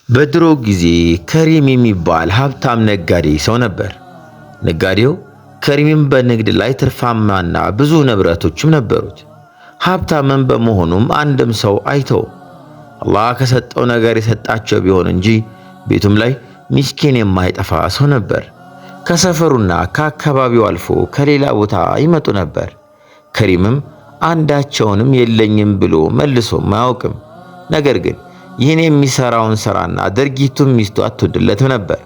በድሮ ጊዜ ከሪም የሚባል ሀብታም ነጋዴ ሰው ነበር። ነጋዴው ከሪምም በንግድ ላይ ትርፋማና ብዙ ንብረቶችም ነበሩት። ሀብታምም በመሆኑም አንድም ሰው አይተው አላህ ከሰጠው ነገር የሰጣቸው ቢሆን እንጂ ቤቱም ላይ ምስኪን የማይጠፋ ሰው ነበር። ከሰፈሩና ከአካባቢው አልፎ ከሌላ ቦታ ይመጡ ነበር። ከሪምም አንዳቸውንም የለኝም ብሎ መልሶም አያውቅም። ነገር ግን ይህን የሚሰራውን ሥራና ድርጊቱን ሚስቱ አትወድለትም ነበር።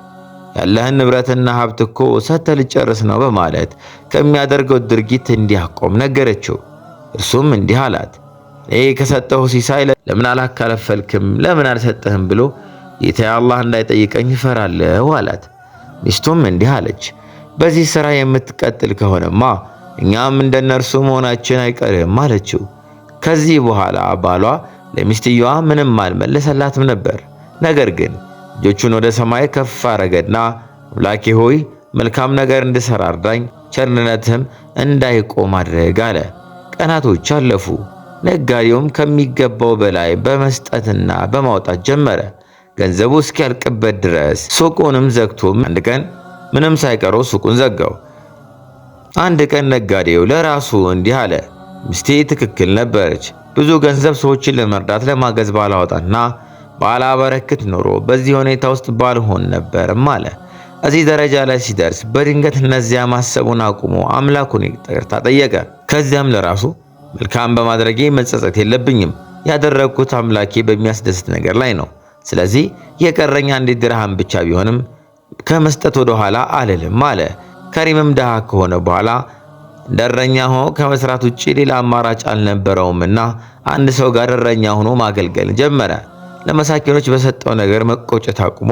ያለህን ንብረትና ሀብት እኮ ሰጥተህ ልጨርስ ነው በማለት ከሚያደርገው ድርጊት እንዲያቆም ነገረችው። እርሱም እንዲህ አላት፣ እኔ ከሰጠሁ ሲሳይ ለምን አላካፈልክም? ለምን አልሰጠህም? ብሎ ጌታዬ አላህ እንዳይጠይቀኝ እፈራለሁ አላት። ሚስቱም እንዲህ አለች፣ በዚህ ሥራ የምትቀጥል ከሆነማ እኛም እንደነርሱ መሆናችን አይቀርም አለችው። ከዚህ በኋላ ባሏ ለሚስትየዋ ምንም አልመለሰላትም ነበር። ነገር ግን እጆቹን ወደ ሰማይ ከፍ አረገና አምላኬ ሆይ መልካም ነገር እንድሠራ እርዳኝ፣ ቸርነትህም እንዳይቆም አድርግ አለ። ቀናቶች አለፉ። ነጋዴውም ከሚገባው በላይ በመስጠትና በማውጣት ጀመረ። ገንዘቡ እስኪያልቅበት ድረስ ሱቁንም ዘግቶ አንድ ቀን ምንም ሳይቀረው ሱቁን ዘጋው። አንድ ቀን ነጋዴው ለራሱ እንዲህ አለ፣ ሚስቴ ትክክል ነበረች። ብዙ ገንዘብ ሰዎችን ለመርዳት ለማገዝ ባላወጣና ባላበረክት ኖሮ በዚህ ሁኔታ ውስጥ ባልሆን ነበርም አለ። እዚህ ደረጃ ላይ ሲደርስ በድንገት እነዚያ ማሰቡን አቁሞ አምላኩን ይቅርታ ጠየቀ። ከዚያም ለራሱ መልካም በማድረጌ መጸጸት የለብኝም፣ ያደረግኩት አምላኬ በሚያስደስት ነገር ላይ ነው። ስለዚህ የቀረኝ አንዲት ድርሃም ብቻ ቢሆንም ከመስጠት ወደ ኋላ አልልም አለ። ከሪምም ድሃ ከሆነ በኋላ እረኛ ሆኖ ከመስራት ውጪ ሌላ አማራጭ አልነበረውምና አንድ ሰው ጋር እረኛ ሆኖ ማገልገል ጀመረ። ለመሳኪኖች በሰጠው ነገር መቆጨት አቁሞ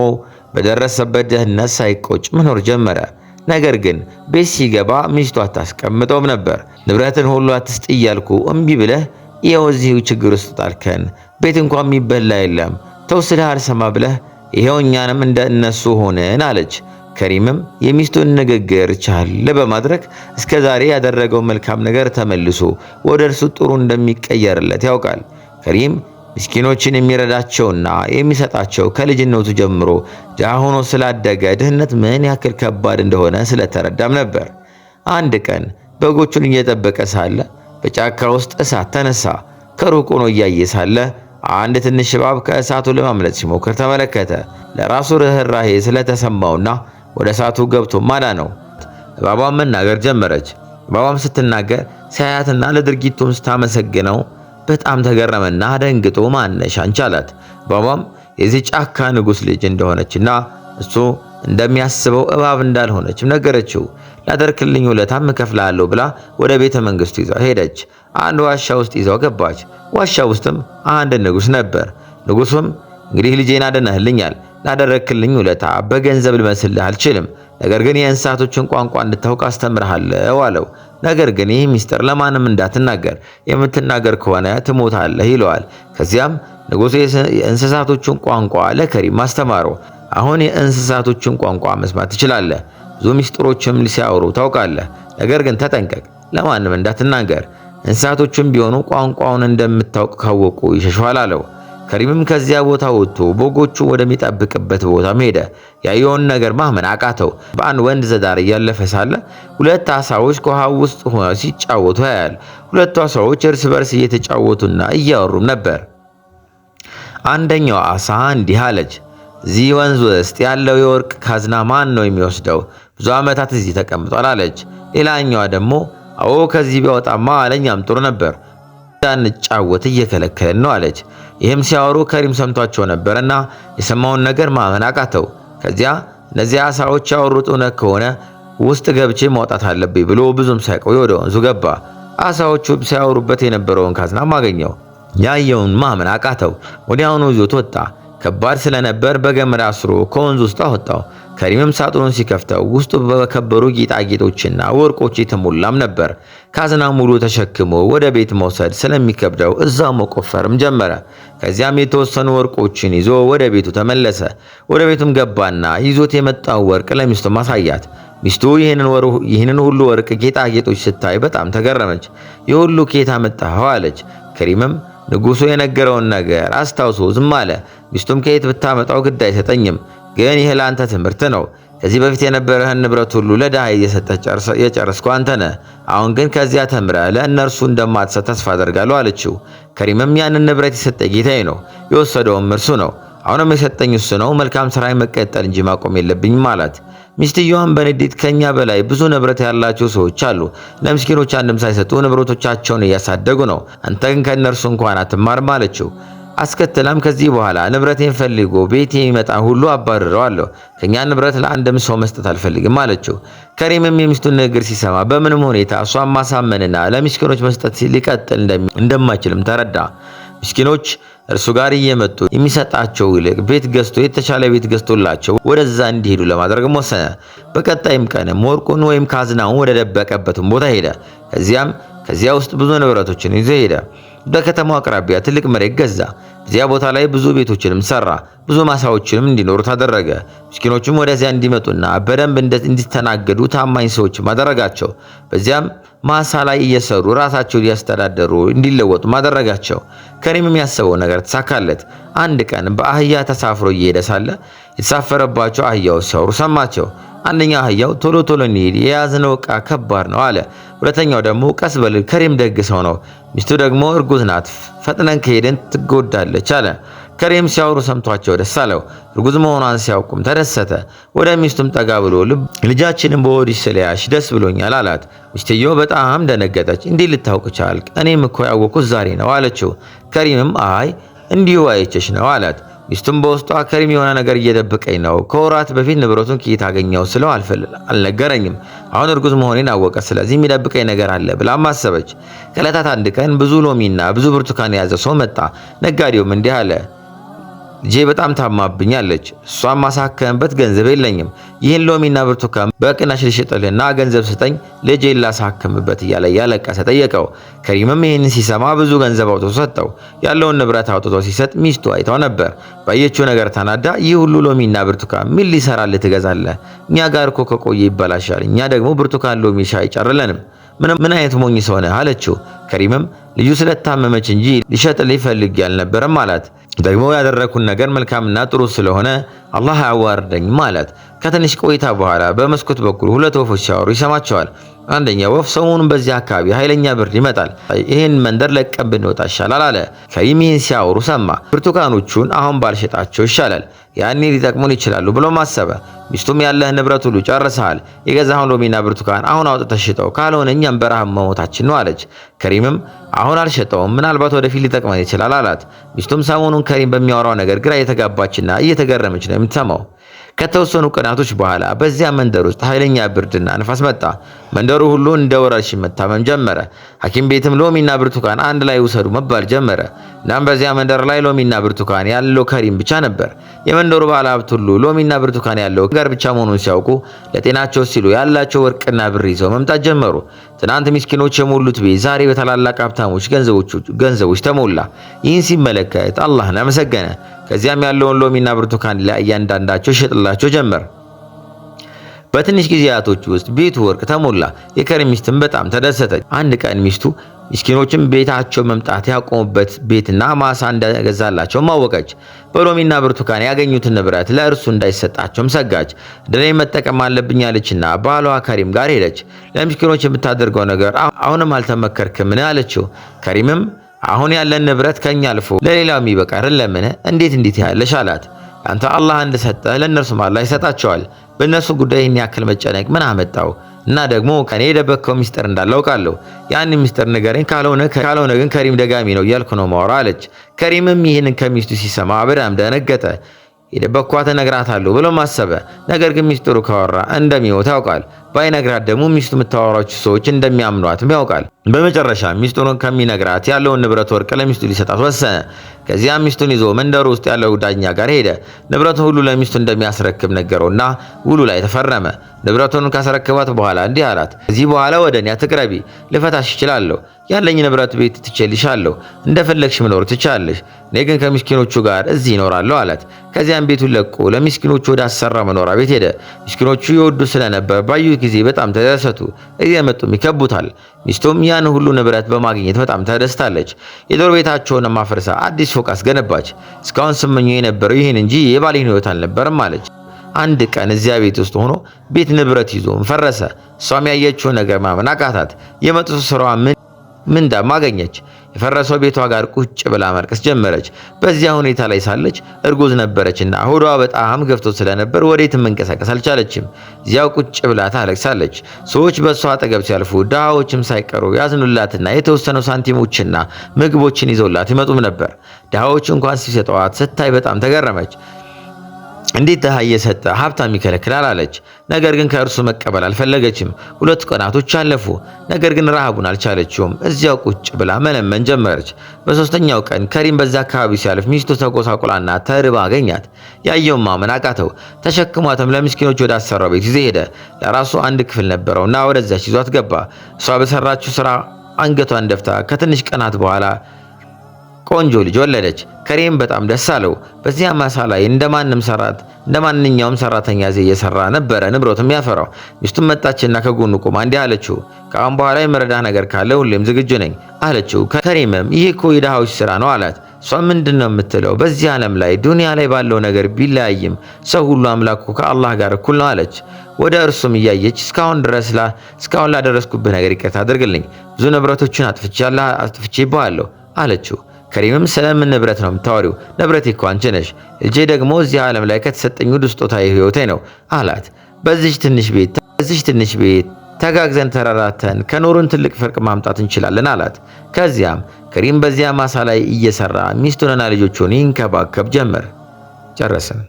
በደረሰበት ድህነት ሳይቆጭ መኖር ጀመረ። ነገር ግን ቤት ሲገባ ሚስቱ አታስቀምጠውም ነበር። ንብረትን ሁሉ አትስጥ እያልኩ እምቢ ብለህ ይኸው እዚሁ ችግር ውስጥ ጣልከን፣ ቤት እንኳን የሚበላ የለም፣ ተውስደህ አልሰማ ብለህ ይኸው እኛንም እንደ እነሱ ሆነን አለች። ከሪምም የሚስቱን ንግግር ቻል በማድረግ እስከ ዛሬ ያደረገው መልካም ነገር ተመልሶ ወደ እርሱ ጥሩ እንደሚቀየርለት ያውቃል። ከሪም ምስኪኖችን የሚረዳቸውና የሚሰጣቸው ከልጅነቱ ጀምሮ ድሃ ሆኖ ስላደገ ድህነት ምን ያክል ከባድ እንደሆነ ስለተረዳም ነበር። አንድ ቀን በጎቹን እየጠበቀ ሳለ በጫካ ውስጥ እሳት ተነሳ። ከሩቅ ሆኖ እያየ ሳለ አንድ ትንሽ እባብ ከእሳቱ ለማምለጥ ሲሞክር ተመለከተ። ለራሱ ርህራሄ ስለተሰማውና ወደ እሳቱ ገብቶ ማዳነው። እባቧም መናገር ጀመረች። እባቧም ስትናገር ሲያያትና ለድርጊቱም ስታመሰግነው በጣም ተገረመና ደንግጦ ማነሽ አንቺ አላት። እባቧም የዚህ ጫካ ንጉሥ ልጅ እንደሆነችና እሱ እንደሚያስበው እባብ እንዳልሆነችም ነገረችው። ላደርክልኝ ውለታም እከፍልሃለሁ ብላ ወደ ቤተ መንግሥቱ ይዛው ሄደች። አንድ ዋሻ ውስጥ ይዛው ገባች። ዋሻ ውስጥም አንድ ንጉሥ ነበር። ንጉሡም እንግዲህ ልጄን አድነህልኛል፣ ላደረክልኝ ውለታ በገንዘብ ልመስልህ አልችልም፣ ነገር ግን የእንስሳቶችን ቋንቋ እንድታውቅ አስተምርሃለሁ አለው። ነገር ግን ይህ ሚስጥር ለማንም እንዳትናገር፣ የምትናገር ከሆነ ትሞታለህ ይለዋል። ከዚያም ንጉሡ የእንስሳቶችን ቋንቋ ለከሪም አስተማረው። አሁን የእንስሳቶችን ቋንቋ መስማት ትችላለህ፣ ብዙ ሚስጥሮችም ሲያወሩ ታውቃለህ። ነገር ግን ተጠንቀቅ፣ ለማንም እንዳትናገር፣ እንስሳቶችም ቢሆኑ ቋንቋውን እንደምታውቅ ካወቁ ይሸሹሃል አለው። ከሪምም ከዚያ ቦታ ወጥቶ በጎቹ ወደሚጠብቅበት ቦታ ሄደ። ያየውን ነገር ማመን አቃተው። በአንድ ወንዝ ዳር እያለፈ ሳለ ሁለት ዓሣዎች ከውሃው ውስጥ ሆነው ሲጫወቱ ያያል። ሁለቱ ዓሣዎች እርስ በርስ እየተጫወቱና እያወሩም ነበር። አንደኛው ዓሣ እንዲህ አለች፣ እዚህ ወንዝ ውስጥ ያለው የወርቅ ካዝና ማን ነው የሚወስደው? ብዙ ዓመታት እዚህ ተቀምጧል አለች። ሌላኛዋ ደግሞ አዎ ከዚህ ቢያወጣማ ለኛም ጥሩ ነበር፣ እንዳንጫወት እየከለከለን ነው አለች። ይህም ሲያወሩ ከሪም ሰምቷቸው ነበርና የሰማውን ነገር ማመን አቃተው። ከዚያ እነዚያ ዓሣዎች ያወሩት እውነት ከሆነ ውስጥ ገብቼ ማውጣት አለብኝ ብሎ ብዙም ሳይቆይ ወደ ወንዙ ገባ። ዓሣዎቹ ሲያወሩበት የነበረውን ካዝናም አገኘው። ያየውን ማመን አቃተው። ወዲያውኑ ይዞት ወጣ። ከባድ ስለነበር በገመድ አስሮ ከወንዙ ውስጥ አወጣው። ከሪምም ሳጥኑን ሲከፍተው ውስጡ በከበሩ ጌጣጌጦችና ወርቆች የተሞላም ነበር። ካዝና ሙሉ ተሸክሞ ወደ ቤት መውሰድ ስለሚከብደው እዛው መቆፈርም ጀመረ። ከዚያም የተወሰኑ ወርቆችን ይዞ ወደ ቤቱ ተመለሰ። ወደ ቤቱም ገባና ይዞት የመጣው ወርቅ ለሚስቱ ማሳያት። ሚስቱ ይህንን ሁሉ ወርቅ ጌጣጌጦች ስታይ በጣም ተገረመች። የሁሉ ከየት አመጣኸው አለች። ከሪምም ንጉሡ የነገረውን ነገር አስታውሶ ዝም አለ። ሚስቱም ከየት ብታመጣው ግድ አይሰጠኝም፣ ግን ይህ ለአንተ ትምህርት ነው። ከዚህ በፊት የነበረህን ንብረት ሁሉ ለድሃ እየሰጠህ የጨረስከው አንተ ነህ። አሁን ግን ከዚያ ተምረህ ለእነርሱ እንደማትሰጥ ተስፋ አደርጋለሁ አለችው። ከሪምም ያንን ንብረት የሰጠኝ ጌታዬ ነው፣ የወሰደውም እርሱ ነው። አሁንም የሰጠኝ እሱ ነው። መልካም ሥራዬን መቀጠል እንጂ ማቆም የለብኝም አላት። ሚስትየዋም በንዴት ከኛ በላይ ብዙ ንብረት ያላቸው ሰዎች አሉ፣ ለምስኪኖች አንድም ሳይሰጡ ንብረቶቻቸውን እያሳደጉ ነው። አንተ ግን ከእነርሱ እንኳን አትማርም አለችው። አስከትላም ከዚህ በኋላ ንብረቴን ፈልጎ ቤቴ የሚመጣ ሁሉ አባርረዋለሁ፣ ከኛ ንብረት ለአንድም ሰው መስጠት አልፈልግም አለችው። ከሪምም የሚስቱን ንግግር ሲሰማ በምንም ሁኔታ እሷን ማሳመንና ለምስኪኖች መስጠት ሊቀጥል እንደማይችልም ተረዳ። ምስኪኖች እርሱ ጋር እየመጡ የሚሰጣቸው ይልቅ ቤት ገዝቶ የተሻለ ቤት ገዝቶላቸው ወደዛ እንዲሄዱ ለማድረግ ወሰነ። በቀጣይም ቀንም ወርቁን ወይም ካዝናውን ወደ ደበቀበትም ቦታ ሄደ። ከዚያ ውስጥ ብዙ ንብረቶችን ይዞ ሄደ። በከተማው አቅራቢያ ትልቅ መሬት ገዛ። በዚያ ቦታ ላይ ብዙ ቤቶችንም ሰራ፣ ብዙ ማሳዎችንም እንዲኖሩት አደረገ። ምስኪኖችም ወደዚያ እንዲመጡና በደንብ እንዲስተናገዱ ታማኝ ሰዎችም አደረጋቸው። በዚያም ማሳ ላይ እየሰሩ ራሳቸውን እያስተዳደሩ እንዲለወጡ አደረጋቸው። ከሪምም ያሰበው ነገር ተሳካለት። አንድ ቀን በአህያ ተሳፍሮ እየሄደ ሳለ የተሳፈረባቸው አህያዎች ሲያወሩ ሰማቸው። አንደኛው አህያው ቶሎ ቶሎ እንሂድ፣ የያዝነው ዕቃ ከባድ ነው አለ። ሁለተኛው ደግሞ ቀስ በል፣ ከሪም ደግ ሰው ነው፣ ሚስቱ ደግሞ እርጉዝ ናት፣ ፈጥነን ከሄድን ትጎዳለች አለ። ከሪም ሲያወሩ ሰምቷቸው ደስ አለው። እርጉዝ መሆኗን ሲያውቁም ተደሰተ። ወደ ሚስቱም ጠጋ ብሎ ልጃችንን በሆድሽ ስለያዝሽ ደስ ብሎኛል አላት። ሚስትየው በጣም ደነገጠች። እንዲህ ልታውቅ ቻልክ? እኔም እኮ ያወቅኩት ዛሬ ነው አለችው። ከሪምም አይ እንዲሁ አይቼሽ ነው አላት። ሚስቱም በውስጧ ከሪም የሆነ ነገር እየደበቀኝ ነው፣ ከወራት በፊት ንብረቱን ከየት አገኘው ስለው አልነገረኝም፣ አሁን እርጉዝ መሆኔን አወቀ፣ ስለዚህ የሚደብቀኝ ነገር አለ ብላም አሰበች። ከዕለታት አንድ ቀን ብዙ ሎሚና ብዙ ብርቱካን የያዘ ሰው መጣ። ነጋዴውም እንዲህ አለ፣ ልጄ በጣም ታማብኛለች፣ እሷን ማሳከምበት ገንዘብ የለኝም። ይህን ሎሚና ብርቱካን በቅናሽ ልሽጥልህና ገንዘብ ስጠኝ፣ ልጄን ላሳክምበት እያለ እያለቀሰ ጠየቀው። ከሪምም ይህንን ሲሰማ ብዙ ገንዘብ አውጥቶ ሰጠው። ያለውን ንብረት አውጥቶ ሲሰጥ ሚስቱ አይተው ነበር። ባየችው ነገር ተናዳ ይህ ሁሉ ሎሚና ብርቱካን ምን ሊሰራልህ ትገዛለህ? እኛ ጋር እኮ ከቆየ ይበላሻል። እኛ ደግሞ ብርቱካን፣ ሎሚ፣ ሻይ አይጨርለንም። ምን አይነት ሞኝ ሰው ነህ አለችው። ከሪምም ልጁ ስለታመመች እንጂ ሊሸጥልኝ ፈልጌ አልነበረም አላት። ደግሞ ያደረኩን ነገር መልካምና ጥሩ ስለሆነ አላህ አያዋርደኝም አላት። ከትንሽ ቆይታ በኋላ በመስኮት በኩል ሁለት ወፎች ሲያወሩ ይሰማቸዋል። አንደኛ ወፍ ሰሞኑን በዚህ አካባቢ ኃይለኛ ብርድ ይመጣል፣ ይህን መንደር ለቀን ብንወጣ ይሻላል አለ። ከሪም ይህን ሲያወሩ ሰማ። ብርቱካኖቹን አሁን ባልሸጣቸው ይሻላል፣ ያኔ ሊጠቅሙን ይችላሉ ብሎ ማሰበ። ሚስቱም ያለህ ንብረት ሁሉ ጨርሰሃል፣ የገዛኸውን ሎሚና ብርቱካን አሁን አውጥተህ ሽጠው፣ ካልሆነ እኛም በረሃብ መሞታችን ነው አለች። ከሪምም አሁን አልሸጠውም፣ ምናልባት ወደፊት ሊጠቅመን ይችላል አላት። ሚስቱም ሰሞኑን ከሪም በሚያወራው ነገር ግራ እየተጋባችና እየተገረመች ነው የምትሰማው። ከተወሰኑ ቀናቶች በኋላ በዚያ መንደር ውስጥ ኃይለኛ ብርድና ንፋስ መጣ። መንደሩ ሁሉ እንደ ወረርሽኝ መታመም ጀመረ። ሐኪም ቤትም ሎሚና ብርቱካን አንድ ላይ ውሰዱ መባል ጀመረ። እናም በዚያ መንደር ላይ ሎሚና ብርቱካን ያለው ከሪም ብቻ ነበር። የመንደሩ ባለሀብት ሁሉ ሎሚና ብርቱካን ያለው ጋር ብቻ መሆኑን ሲያውቁ ለጤናቸው ሲሉ ያላቸው ወርቅና ብር ይዘው መምጣት ጀመሩ። ትናንት ምስኪኖች የሞሉት ቤት ዛሬ በታላላቅ ሀብታሞች ገንዘቦች ተሞላ። ይህን ሲመለከት አላህን አመሰገነ። ከዚያም ያለውን ሎሚና ብርቱካን ለእያንዳንዳቸው ይሸጥላቸው ጀመር። በትንሽ ጊዜያቶች ውስጥ ቤቱ ወርቅ ተሞላ። የከሪም ሚስትም በጣም ተደሰተች። አንድ ቀን ሚስቱ ምስኪኖችም ቤታቸው መምጣት ያቆሙበት ቤትና ማሳ እንደገዛላቸው ማወቀች። በሎሚና ብርቱካን ያገኙትን ንብረት ለእርሱ እንዳይሰጣቸውም ሰጋች። ደኔ መጠቀም አለብኝ አለችና ባሏ ከሪም ጋር ሄደች። ለምስኪኖች የምታደርገው ነገር አሁንም አልተመከርክምን አለችው። ከሪምም አሁን ያለን ንብረት ከኛ አልፎ ለሌላው የሚበቃ አይደለምን? እንዴት ያለሽ አላት። አንተ አላህ እንደሰጠህ ለእነርሱም አላህ ይሰጣቸዋል። በእነሱ ጉዳይ ይህን ያክል መጨነቅ ምን አመጣው? እና ደግሞ ከኔ የደበከው ሚስጥር እንዳለ አውቃለሁ። ያን ሚስጥር ንገረኝ፣ ካልሆነ ግን ከሪም ደጋሚ ነው እያልኩ ነው ማወራ አለች። ከሪምም ይህንን ከሚስቱ ሲሰማ በጣም ደነገጠ። የደበኳት እነግራታለሁ ብሎ ማሰበ። ነገር ግን ሚስጥሩ ካወራ እንደሚሞት ያውቃል። ባይነግራት ደግሞ ሚስቱ የምታወራቸው ሰዎች እንደሚያምኗትም ያውቃል። በመጨረሻ ሚስጥሩን ከሚነግራት ያለውን ንብረት ወርቅ ለሚስቱ ሊሰጣት ወሰነ። ከዚያም ሚስቱን ይዞ መንደሩ ውስጥ ያለው ዳኛ ጋር ሄደ። ንብረቱን ሁሉ ለሚስቱ እንደሚያስረክብ ነገረውና ውሉ ላይ ተፈረመ። ንብረቱን ካስረከባት በኋላ እንዲህ አላት፣ ከዚህ በኋላ ወደ እኔ አትቅረቢ፣ ልፈታሽ እችላለሁ። ያለኝ ንብረት ቤት ትቼልሻለሁ፣ እንደፈለግሽ መኖር ትቻለሽ። እኔ ግን ከምስኪኖቹ ጋር እዚህ እኖራለሁ አላት። ከዚያም ቤቱን ለቆ ለምስኪኖቹ ወደ አሰራ መኖሪያ ቤት ሄደ። ምስኪኖቹ የወዱ ስለነበር ባዩት ጊዜ በጣም ተደሰቱ። እየመጡም ይከቡታል። ሚስቱም ያን ሁሉ ንብረት በማግኘት በጣም ተደስታለች። የዶር ቤታቸውን አፍርሳ አዲስ ፎቅ አስገነባች። እስካሁን ስመኘው የነበረው ይህን እንጂ የባሌን ሕይወት አልነበረም አለች። አንድ ቀን እዚያ ቤት ውስጥ ሆኖ ቤት ንብረት ይዞም ፈረሰ። እሷም ያየችውን ነገር ማመን አቃታት። የመጥፎ ስራዋ ምንዳም አገኘች። የፈረሰው ቤቷ ጋር ቁጭ ብላ ማልቀስ ጀመረች። በዚያ ሁኔታ ላይ ሳለች እርጉዝ ነበረችና ሆዷ በጣም ገፍቶ ስለነበር ወዴትም መንቀሳቀስ አልቻለችም። እዚያው ቁጭ ብላ ታለቅሳለች። ሰዎች በእሷ አጠገብ ሲያልፉ ድሃዎችም ሳይቀሩ ያዝኑላትና የተወሰኑ ሳንቲሞችና ምግቦችን ይዘውላት ይመጡም ነበር። ድሃዎች እንኳን ሲሰጠዋት ስታይ በጣም ተገረመች። እንዴት ድሃ እየሰጠ ሀብታም ይከለክላል አለች። ነገር ግን ከእርሱ መቀበል አልፈለገችም። 2 ቀናቶች አለፉ። ነገር ግን ረሃቡን አልቻለችውም። እዚያው ቁጭ ብላ መለመን ጀመረች። በ3ኛው ቀን ከሪም በዛ አካባቢ ሲያልፍ ሚስቱ ተጎሳቁላና ተርባ አገኛት። ያየውን ማመን አቃተው። ተሸክሟትም ለምስኪኖች ወደ አሰራው ቤት ይዞ ሄደ። ለራሱ አንድ ክፍል ነበረውና ወደዛች ይዟት ገባ። እሷ በሰራችው ስራ አንገቷን ደፍታ ከትንሽ ቀናት በኋላ ቆንጆ ልጅ ወለደች። ከሪም በጣም ደስ አለው። በዚያ ማሳ ላይ እንደማንኛውም ሰራተኛ እየሰራ ነበረ ንብረቱም ያፈራው። ሚስቱም መጣችና ከጎኑ ቆማ እንዲህ አለችው፣ ከአሁን በኋላ የመረዳህ ነገር ካለ ሁሌም ዝግጁ ነኝ አለችው። ከሪምም ይህ እኮ የድሃዎች ስራ ነው አላት። እሷ ምንድን ነው የምትለው? በዚህ ዓለም ላይ ዱንያ ላይ ባለው ነገር ቢለያይም ሰው ሁሉ አምላኩ ከአላህ ጋር እኩል ነው አለች። ወደ እርሱም እያየች እስካሁን ላደረስኩብህ ነገር ይቅርታ አድርግልኝ፣ ብዙ ንብረቶችን አጥፍቼብሃለሁ አለችው። ከሪምም ስለምን ንብረት ነው የምታወሪው? ንብረቴ እኮ አንቺ ነሽ። ልጄ ደግሞ እዚህ ዓለም ላይ ከተሰጠኝ ውድ ስጦታዬ ሕይወቴ ነው አላት። በዚች ትንሽ ቤት ተጋግዘን ተራራተን ከኖርን ትልቅ ፍርቅ ማምጣት እንችላለን አላት። ከዚያም ከሪም በዚያ ማሳ ላይ እየሰራ ሚስቱንና ልጆቹን ይንከባከብ ጀመር። ጨረስን።